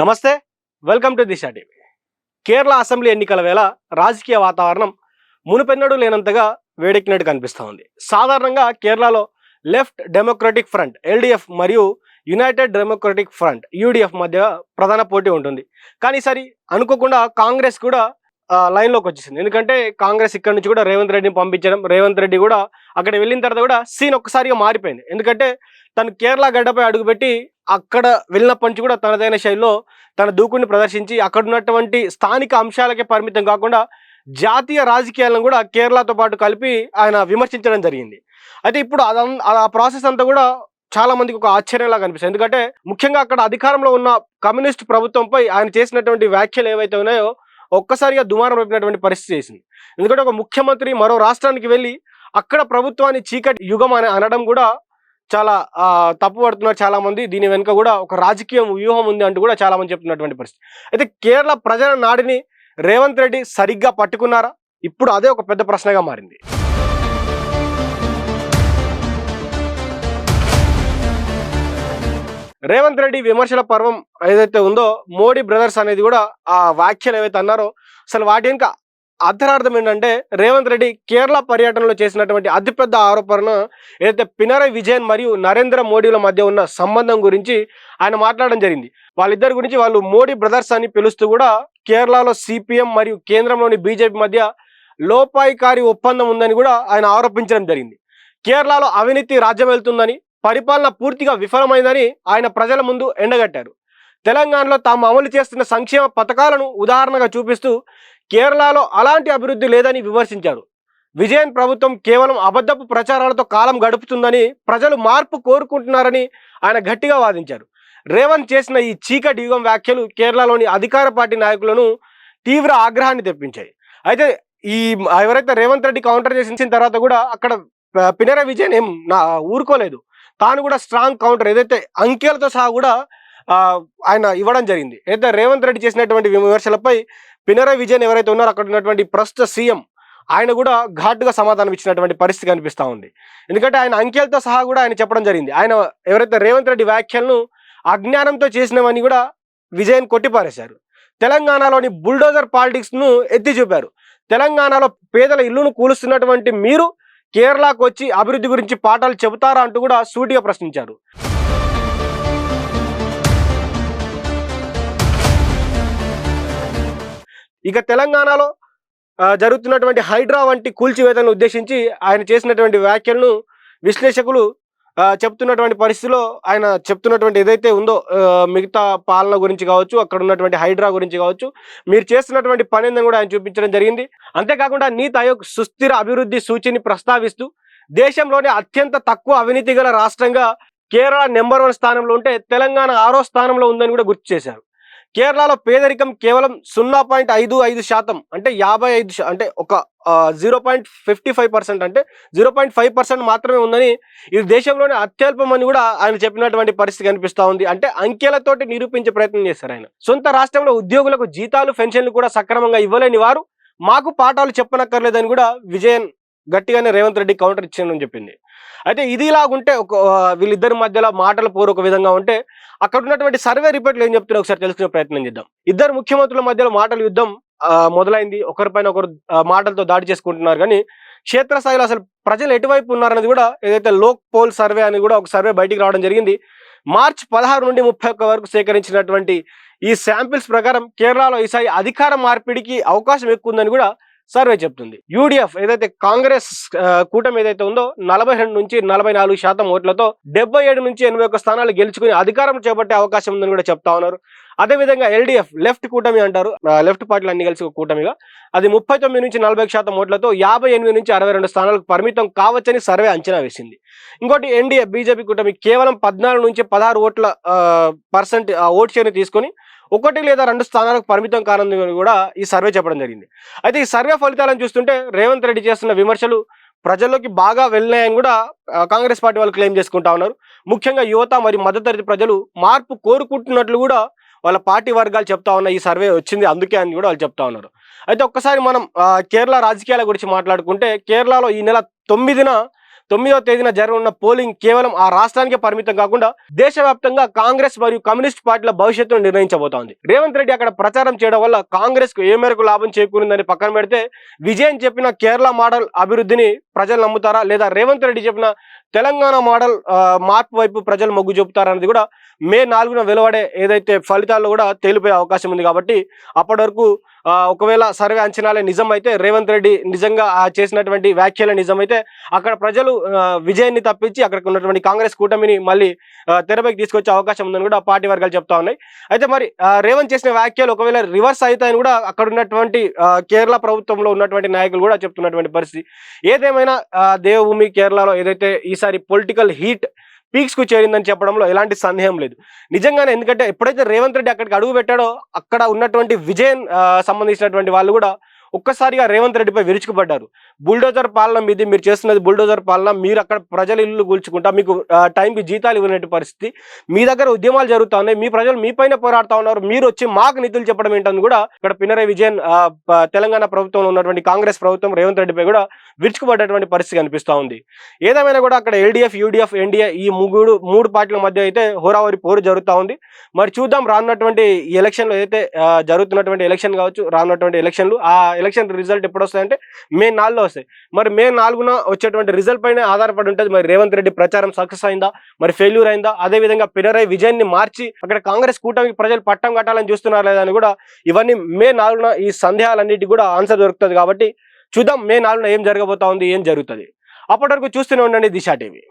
నమస్తే, welcome to Disha TV. Kerala assembly ఎన్నికల వేళ రాజకీయ వాతావరణం మునుపెన్నడూ లేనంతగా వేడెక్కినట్టు కనిపిస్తూ ఉంది. సాధారణంగా కేరళలో లెఫ్ట్ డెమోక్రటిక్ ఫ్రంట్ ఎల్డీఎఫ్ మరియు యునైటెడ్ డెమోక్రటిక్ ఫ్రంట్ యూడీఎఫ్ మధ్య ప్రధాన పోటీ ఉంటుంది. కానీ ఈసారి అనుకోకుండా కాంగ్రెస్ కూడా లైన్లోకి వచ్చేసింది. ఎందుకంటే కాంగ్రెస్ ఇక్కడ నుంచి కూడా రేవంత్ రెడ్డిని పంపించడం, రేవంత్ రెడ్డి కూడా అక్కడ వెళ్ళిన తర్వాత కూడా సీన్ ఒక్కసారిగా మారిపోయింది. ఎందుకంటే తను కేరళ గడ్డపై అడుగుపెట్టి అక్కడ వెళ్ళినప్పటి నుంచి కూడా తనదైన శైలిలో తన దూకుడిని ప్రదర్శించి అక్కడ ఉన్నటువంటి స్థానిక అంశాలకే పరిమితం కాకుండా జాతీయ రాజకీయాలను కూడా కేరళతో పాటు కలిపి ఆయన విమర్శించడం జరిగింది. అయితే ఇప్పుడు ఆ ప్రాసెస్ అంతా కూడా చాలా మందికి ఒక ఆశ్చర్యంలా కనిపిస్తుంది. ఎందుకంటే ముఖ్యంగా అక్కడ అధికారంలో ఉన్న కమ్యూనిస్ట్ ప్రభుత్వంపై ఆయన చేసినటువంటి వ్యాఖ్యలు ఏవైతే ఉన్నాయో ఒక్కసారిగా దుమారం రేపినటువంటి పరిస్థితి చేసింది. ఎందుకంటే ఒక ముఖ్యమంత్రి మరో రాష్ట్రానికి వెళ్ళి అక్కడ ప్రభుత్వాన్ని చీకటి యుగం అని అనడం కూడా చాలా తప్పు పడుతున్నారు చాలా మంది. దీని వెనుక కూడా ఒక రాజకీయ వ్యూహం ఉంది అంటూ కూడా చాలా మంది చెప్తున్నటువంటి పరిస్థితి. అయితే కేరళ ప్రజల నాడిని రేవంత్ రెడ్డి సరిగ్గా పట్టుకున్నారా? ఇప్పుడు అదే ఒక పెద్ద ప్రశ్నగా మారింది. రేవంత్ రెడ్డి విమర్శల పర్వం ఏదైతే ఉందో, మోడీ బ్రదర్స్ అనేది కూడా ఆ వ్యాఖ్యలు ఏవైతే అన్నారో అసలు వాటి వెనుక అంతరార్థం ఏంటంటే, రేవంత్ రెడ్డి కేరళ పర్యటనలో చేసినటువంటి అతిపెద్ద ఆరోపణ ఏదైతే పినరయ్ విజయన్ మరియు నరేంద్ర మోడీల మధ్య ఉన్న సంబంధం గురించి ఆయన మాట్లాడడం జరిగింది. వాళ్ళిద్దరి గురించి వాళ్ళు మోడీ బ్రదర్స్ అని పిలుస్తూ కూడా కేరళలో సిపిఎం మరియు కేంద్రంలోని బీజేపీ మధ్య లోపాయికారి ఒప్పందం ఉందని కూడా ఆయన ఆరోపించడం జరిగింది. కేరళలో అవినీతి రాజ్యం వెళ్తుందని, పరిపాలన పూర్తిగా విఫలమైందని ఆయన ప్రజల ముందు ఎండగట్టారు. తెలంగాణలో తాము అమలు చేస్తున్న సంక్షేమ పథకాలను ఉదాహరణగా చూపిస్తూ కేరళలో అలాంటి అభివృద్ధి లేదని విమర్శించారు. విజయన్ ప్రభుత్వం కేవలం అబద్ధపు ప్రచారాలతో కాలం గడుపుతుందని, ప్రజలు మార్పు కోరుకుంటున్నారని ఆయన గట్టిగా వాదించారు. రేవంత్ చేసిన ఈ చీకటి యుగం వ్యాఖ్యలు కేరళలోని అధికార పార్టీ నాయకులను తీవ్ర ఆగ్రహాన్ని తెప్పించాయి. అయితే ఎవరైతే రేవంత్ రెడ్డి కౌంటర్ చేసిన తర్వాత కూడా అక్కడ పినరయ్ విజయన్ ఏం ఊరుకోలేదు. తాను కూడా స్ట్రాంగ్ కౌంటర్ ఏదైతే అంకెలతో సహా కూడా ఆయన ఇవ్వడం జరిగింది. అయితే రేవంత్ రెడ్డి చేసినటువంటి విమర్శలపై పినరయ్ విజయన్ ఎవరైతే ఉన్నారో అక్కడ ఉన్నటువంటి ప్రస్తుత సీఎం ఆయన కూడా ఘాటుగా సమాధానం ఇచ్చినటువంటి పరిస్థితి కనిపిస్తూ ఉంది. ఎందుకంటే ఆయన అంకెలతో సహా కూడా ఆయన చెప్పడం జరిగింది. ఆయన ఎవరైతే రేవంత్ రెడ్డి వ్యాఖ్యలను అజ్ఞానంతో చేసినవని కూడా విజయన్ కొట్టిపారేశారు. తెలంగాణలోని బుల్డోజర్ పాలిటిక్స్ను ఎత్తి చూపారు. తెలంగాణలో పేదల ఇల్లును కూలుస్తున్నటువంటి మీరు కేరళకు వచ్చి అభివృద్ధి గురించి పాఠాలు చెబుతారా అంటూ కూడా సూటిగా ప్రశ్నించారు. ఇక తెలంగాణలో జరుగుతున్నటువంటి హైడ్రా వంటి కూల్చివేతలను ఉద్దేశించి ఆయన చేసినటువంటి వ్యాఖ్యలను విశ్లేషకులు చెప్తున్నటువంటి పరిస్థితిలో ఆయన చెప్తున్నటువంటి ఏదైతే ఉందో మిగతా పాలన గురించి కావచ్చు, అక్కడ ఉన్నటువంటి హైడ్రా గురించి కావచ్చు, మీరు చేస్తున్నటువంటి పని ఏందని కూడా ఆయన చూపించడం జరిగింది. అంతేకాకుండా నీతి ఆయోగ్ సుస్థిర అభివృద్ధి సూచిని ప్రస్తావిస్తూ దేశంలోనే అత్యంత తక్కువ అవినీతి గల రాష్ట్రంగా కేరళ నెంబర్ 1 స్థానంలో ఉంటే తెలంగాణ 6వ స్థానంలో ఉందని కూడా గుర్తు చేశారు. కేరళలో పేదరికం కేవలం 0.55% అంటే 55 అంటే ఒక 0.55% అంటే 0.5% మాత్రమే ఉందని, ఇది దేశంలోనే అత్యల్పమని కూడా ఆయన చెప్పినటువంటి పరిస్థితి కనిపిస్తూ ఉంది. అంటే అంకెలతోటి నిరూపించే ప్రయత్నం చేశారు ఆయన. సొంత రాష్ట్రంలో ఉద్యోగులకు జీతాలు పెన్షన్లు కూడా సక్రమంగా ఇవ్వలేని వారు మాకు పాఠాలు చెప్పనక్కర్లేదని కూడా విజయన్ గట్టిగానే రేవంత్ రెడ్డి కౌంటర్ ఇచ్చానని చెప్పింది. అయితే ఇది ఇలాగుంటే వీళ్ళిద్దరి మధ్యలో మాటల పోరు ఒక విధంగా ఉంటే, అక్కడ ఉన్నటువంటి సర్వే రిపోర్ట్లు ఏం చెప్తున్నారో ఒకసారి తెలుసుకునే ప్రయత్నం చేద్దాం. ఇద్దరు ముఖ్యమంత్రుల మధ్యలో మాటల యుద్ధం మొదలైంది. ఒకరిపైన ఒకరు మాటలతో దాడి చేసుకుంటున్నారు. కానీ క్షేత్రస్థాయిలో అసలు ప్రజలు ఎటువైపు ఉన్నారనేది కూడా ఏదైతే లోక్ పోల్ సర్వే అని కూడా ఒక సర్వే బయటికి రావడం జరిగింది. మార్చి 16 నుండి 31 వరకు సేకరించినటువంటి ఈ శాంపిల్స్ ప్రకారం కేరళలో ఈసారి అధికార మార్పిడికి అవకాశం ఎక్కువ ఉందని కూడా సర్వే చెప్తుంది. యూడీఎఫ్ ఏదైతే కాంగ్రెస్ కూటమి ఏదైతే ఉందో 42 నుంచి 44% ఓట్లతో 77 నుంచి 81 స్థానాలు గెలుచుకుని అధికారం చేపట్టే అవకాశం ఉందని కూడా చెప్తా ఉన్నారు. అదేవిధంగా ఎల్డీఎఫ్ లెఫ్ట్ కూటమి అంటారు, లెఫ్ట్ పార్టీలు అన్ని కలిసి ఒక కూటమిగా, అది 39 నుంచి 40% ఓట్లతో 58 నుంచి 62 స్థానాలకు పరిమితం కావచ్చని సర్వే అంచనా వేసింది. ఇంకోటి ఎన్డీఏ బీజేపీ కూటమి కేవలం 14 నుంచి 16 ఓట్ల ఓట్ షేర్ని తీసుకొని 1 లేదా 2 స్థానాలకు పరిమితం కానుందని కూడా ఈ సర్వే చెప్పడం జరిగింది. అయితే ఈ సర్వే ఫలితాలను చూస్తుంటే రేవంత్ రెడ్డి చేస్తున్న విమర్శలు ప్రజల్లోకి బాగా వెళ్ళినాయని కూడా కాంగ్రెస్ పార్టీ వాళ్ళు క్లెయిమ్ చేసుకుంటా ఉన్నారు. ముఖ్యంగా యువత మరియు మధ్యతరగతి ప్రజలు మార్పు కోరుకుంటున్నట్లు కూడా వాళ్ళ పార్టీ వర్గాలు చెప్తా ఉన్నాయి. ఈ సర్వే వచ్చింది అందుకే అని కూడా వాళ్ళు చెప్తా ఉన్నారు. అయితే ఒక్కసారి మనం కేరళ రాజకీయాల గురించి మాట్లాడుకుంటే, కేరళలో ఈ నెల 9న 9వ తేదీన జరగనున్న పోలింగ్ కేవలం ఆ రాష్ట్రానికే పరిమితం కాకుండా దేశవ్యాప్తంగా కాంగ్రెస్ మరియు కమ్యూనిస్ట్ పార్టీల భవిష్యత్తును నిర్ణయించబోతోంది. రేవంత్ రెడ్డి అక్కడ ప్రచారం చేయడం వల్ల కాంగ్రెస్ కు ఏ మేరకు లాభం చేకూరిందని పక్కన పెడితే, విజయన్ చెప్పిన కేరళ మోడల్ అభివృద్ధిని ప్రజలు నమ్ముతారా, లేదా రేవంత్ రెడ్డి చెప్పిన తెలంగాణ మోడల్ మార్పు వైపు ప్రజలు మొగ్గు చూపుతారనేది కూడా మే 4న వెలువడే ఏదైతే ఫలితాల్లో కూడా తేలిపోయే అవకాశం ఉంది. కాబట్టి అప్పటి వరకు ఒకవేళ సర్వే అంచనాలే నిజమైతే, రేవంత్ రెడ్డి నిజంగా చేసినటువంటి వ్యాఖ్యలే నిజమైతే, అక్కడ ప్రజలు విజయాన్ని తప్పించి అక్కడికి ఉన్నటువంటి కాంగ్రెస్ కూటమిని మళ్ళీ తెరపైకి తీసుకొచ్చే అవకాశం ఉందని కూడా పార్టీ వర్గాలు చెప్తా ఉన్నాయి. అయితే మరి రేవంత్ చేసిన వ్యాఖ్యలు ఒకవేళ రివర్స్ అవుతాయని కూడా అక్కడ ఉన్నటువంటి కేరళ ప్రభుత్వంలో ఉన్నటువంటి నాయకులు కూడా చెప్తున్నటువంటి పరిస్థితి. ఏదేమైనా దేవభూమి కేరళలో ఏదైతే ఈసారి పొలిటికల్ హీట్ పీక్స్ కు చేరిందని చెప్పడంలో ఎలాంటి సందేహం లేదు నిజంగానే. ఎందుకంటే ఎప్పుడైతే రేవంత్ రెడ్డి అక్కడికి అడుగు పెట్టాడో అక్కడ ఉన్నటువంటి విజయన్ సంబంధించినటువంటి వాళ్ళు కూడా ఒక్కసారిగా రేవంత్ రెడ్డిపై విరుచుకుపడ్డారు. బుల్డోజర్ పాలన మీది, మీరు చేస్తున్నది బుల్డోజర్ పాలన, మీరు అక్కడ ప్రజల ఇల్లు కూల్చుకుంటా, మీకు టైంకి జీతాలు ఇవ్వనట్టు పరిస్థితి, మీ దగ్గర ఉద్యమాలు జరుగుతూ ఉన్నాయి, మీ ప్రజలు మీ పైన పోరాడుతూ ఉన్నారు, మీరు వచ్చి మాకు నిధులు చెప్పడం ఏంటని కూడా ఇక్కడ పినరయ్ విజయన్ తెలంగాణ ప్రభుత్వంలో ఉన్నటువంటి కాంగ్రెస్ ప్రభుత్వం రేవంత్ రెడ్డిపై కూడా విరుచుకుపడ్డటువంటి పరిస్థితి కనిపిస్తూ ఉంది. ఏదేమైనా కూడా అక్కడ ఎల్డీఎఫ్, యూడీఎఫ్, ఎన్డీఏ ఈ మూడు పార్టీల మధ్య అయితే హోరావరి పోరు జరుగుతూ ఉంది. మరి చూద్దాం రానున్నటువంటి ఎలక్షన్లు ఏదైతే జరుగుతున్నటువంటి ఎలక్షన్ కావచ్చు, రానున్నటువంటి ఎలక్షన్లు, ఆ ఎలక్షన్ రిజల్ట్ ఎప్పుడు వస్తాయంటే మే 4లో వస్తాయి. మరి మే 4న వచ్చేటువంటి రిజల్ట్ పైన ఆధారపడి ఉంటుంది. మరి రేవంత్ రెడ్డి ప్రచారం సక్సెస్ అయిందా, మరి ఫెయిల్యూర్ అయిందా, అదేవిధంగా పినరయ్ విజయన్ ని మార్చి అక్కడ కాంగ్రెస్ కూటమికి ప్రజలు పట్టం కట్టాలని చూస్తున్నారు లేదా అని కూడా ఇవన్నీ మే 4న ఈ సందేహాలన్నిటికీ కూడా ఆన్సర్ దొరుకుతుంది. కాబట్టి చూద్దాం మే 4న ఏం జరగబోతా ఉంది, ఏం జరుగుతుంది. అప్పటి వరకు చూస్తూనే ఉండండి దిశ టీవీ.